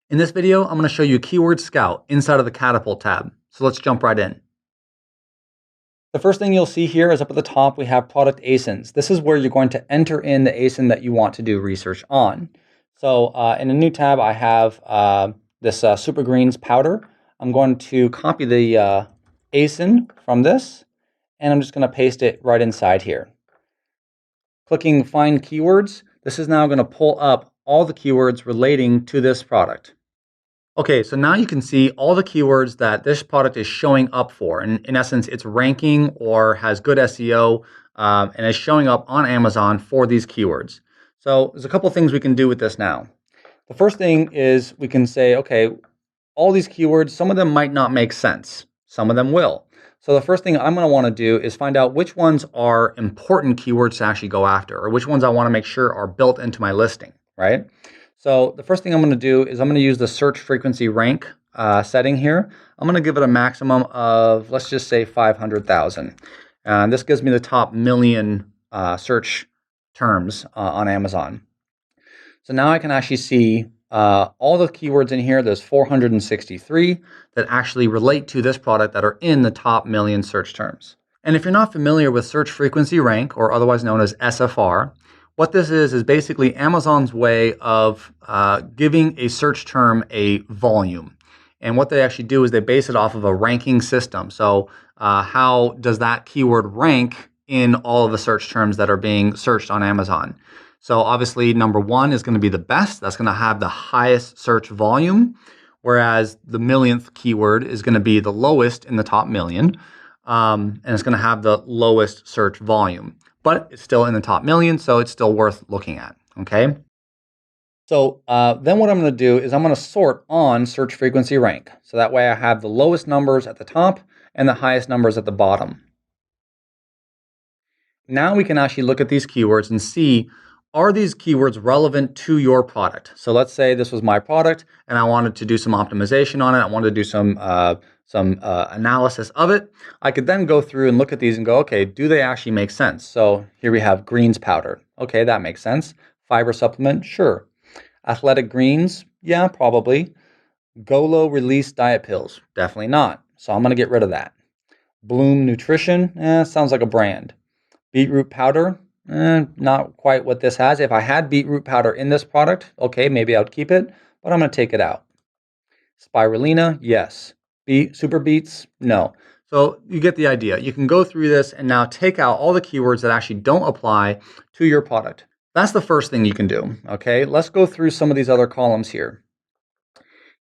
In this video, I'm going to show you Keyword Scout inside of the Catapult tab. So let's jump right in. The first thing you'll see here is up at the top, we have product ASINs. This is where you're going to enter in the ASIN that you want to do research on. So in a new tab, I have this Super Greens powder. I'm going to copy the ASIN from this, and I'm just going to paste it right inside here. Clicking Find Keywords, this is now going to pull up all the keywords relating to this product. Okay, so now you can see all the keywords that this product is showing up for. And in essence, it's ranking or has good SEO and is showing up on Amazon for these keywords. So there's a couple things we can do with this now. The first thing is we can say, okay, all these keywords, some of them might not make sense. Some of them will. So the first thing I'm going to want to do is find out which ones are important keywords to actually go after, or which ones I want to make sure are built into my listing, right? So the first thing I'm going to do is I'm going to use the search frequency rank setting here. I'm going to give it a maximum of, let's just say 500,000. And this gives me the top million search terms on Amazon. So now I can actually see all the keywords in here. There's 463 that actually relate to this product that are in the top million search terms. And if you're not familiar with search frequency rank, or otherwise known as SFR, what this is basically Amazon's way of giving a search term a volume. And what they actually do is they base it off of a ranking system. So how does that keyword rank in all of the search terms that are being searched on Amazon? So obviously, number one is going to be the best. That's going to have the highest search volume, whereas the millionth keyword is going to be the lowest in the top million, and it's going to have the lowest search volume. But it's still in the top million, so it's still worth looking at, okay? So then what I'm going to do is I'm going to sort on search frequency rank. So that way I have the lowest numbers at the top and the highest numbers at the bottom. Now we can actually look at these keywords and see, are these keywords relevant to your product? So let's say this was my product and I wanted to do some optimization on it. I wanted to do some analysis of it. I could then go through and look at these and go, okay, do they actually make sense? So here we have greens powder. Okay, that makes sense. Fiber supplement, sure. Athletic greens, yeah, probably. Golo release diet pills, definitely not. So I'm going to get rid of that. Bloom nutrition, sounds like a brand. Beetroot powder, not quite what this has. If I had beetroot powder in this product, okay, maybe I would keep it, but I'm going to take it out. Spirulina, yes. Super beets, no. So you get the idea. You can go through this and now take out all the keywords that actually don't apply to your product. That's the first thing you can do, okay? Let's go through some of these other columns here.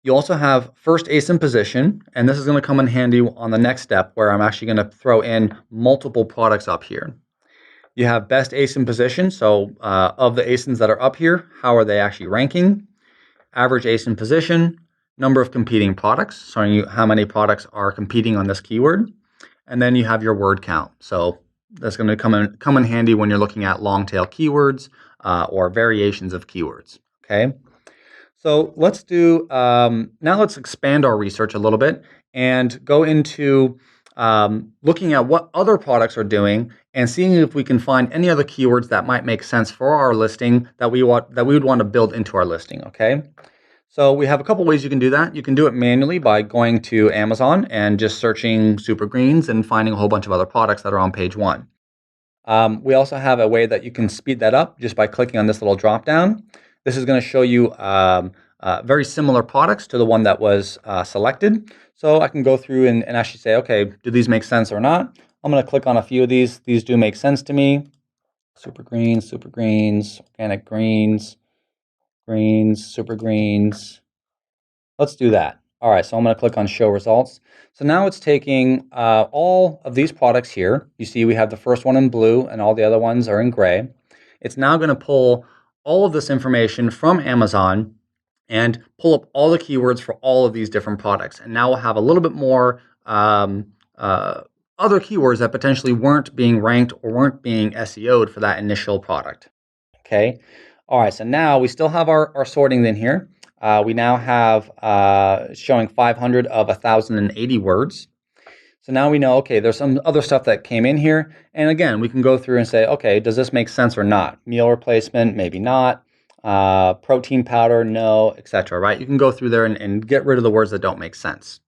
You also have first ASIN position, and this is going to come in handy on the next step where I'm actually going to throw in multiple products up here. You have best ASIN position, so of the ASINs that are up here, how are they actually ranking? Average ASIN position, number of competing products, showing you how many products are competing on this keyword. And then you have your word count. So that's going to come in handy when you're looking at long tail keywords or variations of keywords, okay? So let's do, now let's expand our research a little bit and go into looking at what other products are doing and seeing if we can find any other keywords that might make sense for our listing that we would want to build into our listing, okay? So we have a couple ways you can do that. You can do it manually by going to Amazon and just searching Super Greens and finding a whole bunch of other products that are on page one. We also have a way that you can speed that up just by clicking on this little drop down. This is going to show you very similar products to the one that was selected. So I can go through and actually say, okay, do these make sense or not? I'm going to click on a few of these. These do make sense to me. Super Greens, Organic Greens, Super Greens. Let's do that. All right, so I'm going to click on Show Results. So now it's taking all of these products here. You see we have the first one in blue and all the other ones are in gray. It's now going to pull all of this information from Amazon and pull up all the keywords for all of these different products. And now we'll have a little bit more other keywords that potentially weren't being ranked or weren't being SEO'd for that initial product. Okay. All right, so now we still have our sorting in here. We now have showing 500 of 1,080 words. So now we know, okay, there's some other stuff that came in here. And again, we can go through and say, okay, does this make sense or not? Meal replacement, maybe not. protein powder, no, etc. Right? You can go through there and get rid of the words that don't make sense.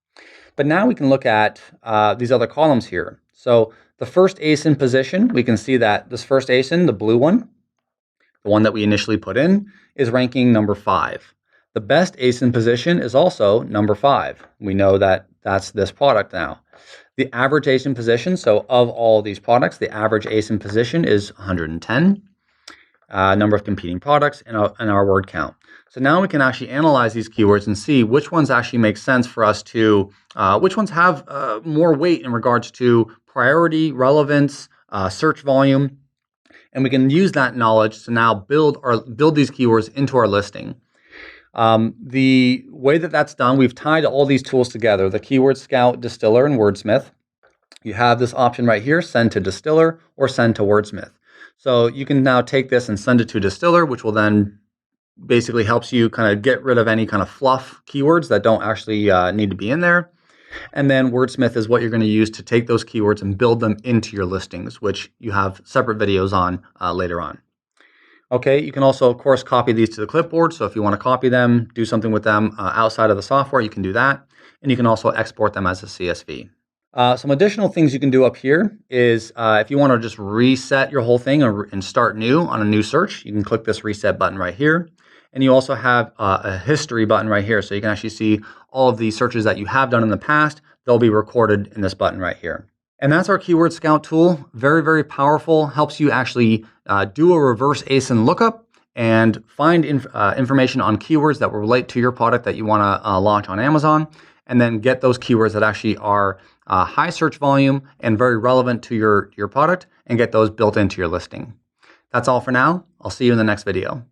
But now we can look at these other columns here. So the first ASIN position, we can see that this first ASIN, the blue one, the one that we initially put in, is ranking number 5. The best ASIN position is also number 5. We know that that's this product now. The average ASIN position, so of all these products, the average ASIN position is 110. Number of competing products and our word count. So now we can actually analyze these keywords and see which ones actually make sense for us to, which ones have more weight in regards to priority, relevance, search volume. And we can use that knowledge to now build these keywords into our listing. The way that that's done, we've tied all these tools together, the Keyword Scout, Distiller, and Wordsmith. You have this option right here, send to Distiller or send to Wordsmith. So you can now take this and send it to Distiller, which will then basically helps you kind of get rid of any kind of fluff keywords that don't actually need to be in there. And then Wordsmith is what you're going to use to take those keywords and build them into your listings, which you have separate videos on later on. Okay, you can also, of course, copy these to the clipboard. So if you want to copy them, do something with them outside of the software, you can do that. And you can also export them as a CSV. Some additional things you can do up here is if you want to just reset your whole thing and start new on a new search, you can click this reset button right here. And you also have a history button right here. So you can actually see all of the searches that you have done in the past. They'll be recorded in this button right here. And that's our Keyword Scout tool. Very, very powerful. Helps you actually do a reverse ASIN lookup and find information on keywords that will relate to your product that you want to launch on Amazon. And then get those keywords that actually are high search volume and very relevant to your product and get those built into your listing. That's all for now. I'll see you in the next video.